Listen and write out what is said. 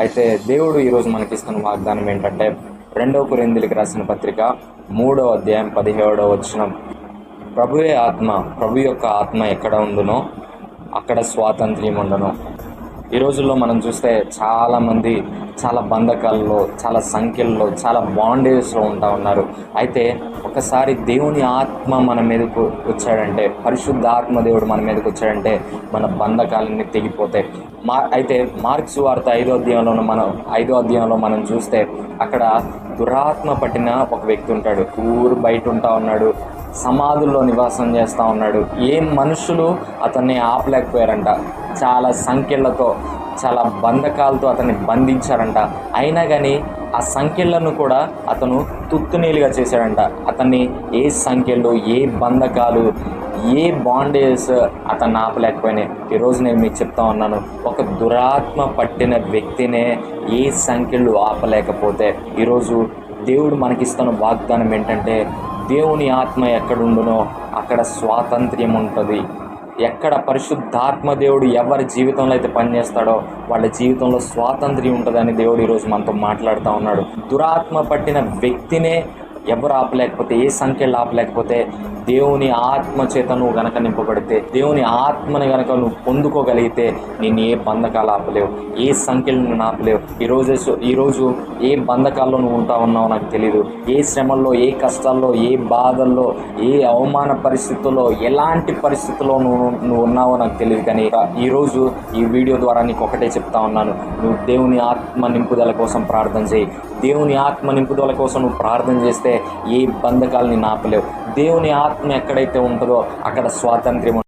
అయితే దేవుడు ఈరోజు మనకిస్తున్న వాగ్దానం ఏంటంటే 2 కొరింథీయులకు రాసిన పత్రిక 3వ అధ్యాయం 17వ వచనం. ప్రభు యొక్క ఆత్మ ఎక్కడ ఉండునో అక్కడ స్వాతంత్ర్యం ఉండును. ఈ రోజుల్లో మనం చూస్తే చాలామంది చాలా బంధకాల్లో, చాలా సంఖ్యల్లో, చాలా బాండేజ్లో ఉంటా ఉన్నారు. అయితే ఒకసారి దేవుని ఆత్మ మన మీదకు వచ్చాడంటే, పరిశుద్ధ ఆత్మ దేవుడు మన మీదకి వచ్చాడంటే మన బంధకాలన్నీ తెగిపోతాయి. అయితే మార్క్స్ వార్త 5వ అధ్యాయంలో మనం చూస్తే అక్కడ దురాత్మ పట్టిన ఒక వ్యక్తి ఉంటాడు. ఊరు బయట ఉంటా ఉన్నాడు, సమాధుల్లో నివాసం చేస్తూ ఉన్నాడు. ఏ మనుషులు అతన్ని ఆపలేకపోయారంట. చాలా సంఖ్యలతో, చాలా బంధకాలతో అతన్ని బంధించారంట. అయినా కానీ ఆ సంఖ్యలను కూడా అతను తుత్తునీలుగా చేశాడంట. అతన్ని ఏ సంఖ్యలు, ఏ బంధకాలు, ఏ బాండేజ్ అతన్ని ఆపలేకపోయినాయి. ఈరోజు నేను మీకు చెప్తా ఉన్నాను, ఒక దురాత్మ పట్టిన వ్యక్తినే ఏ సంఖ్యలు ఆపలేకపోతే, ఈరోజు దేవుడు మనకిస్తున్న వాగ్దానం ఏంటంటే, దేవుని ఆత్మ ఎక్కడుండునో అక్కడ స్వాతంత్ర్యం ఉంటుంది. ఎక్కడ పరిశుద్ధాత్మ దేవుడు ఎవరి జీవితంలో అయితే పనిచేస్తాడో వాళ్ళ జీవితంలో స్వాతంత్ర్యం ఉంటుందని దేవుడు ఈరోజు మనతో మాట్లాడుతూ ఉన్నాడు. దురాత్మ పట్టిన వ్యక్తినే ఎవరు ఆపలేకపోతే, ఏ సంఖ్యలు ఆపలేకపోతే, దేవుని ఆత్మ చేత నువ్వు గనక నింపబడితే, దేవుని ఆత్మని గనక నువ్వు పొందుకోగలిగితే నేను ఏ బంధకాలు ఆపలేవు, ఏ సంఖ్యలు నువ్వు ఆపలేవు. ఈరోజు ఏ బంధకాల్లో నువ్వు ఉంటా ఉన్నావో నాకు తెలియదు. ఏ శ్రమల్లో, ఏ కష్టాల్లో, ఏ బాధల్లో, ఏ అవమాన పరిస్థితుల్లో, ఎలాంటి పరిస్థితుల్లో నువ్వు ఉన్నావో నాకు తెలియదు. కానీ ఈరోజు ఈ వీడియో ద్వారా నీకు ఒకటే చెప్తా ఉన్నాను, నువ్వు దేవుని ఆత్మ నింపుదల కోసం ప్రార్థన చేయి. దేవుని ఆత్మ నింపుదల కోసం నువ్వు ప్రార్థన చేస్తే ఏ బంధకాలని ఆపలేవు. దేవుని ఆత్మ ఎక్కడైతే ఉంటుందో అక్కడ స్వాతంత్ర్యం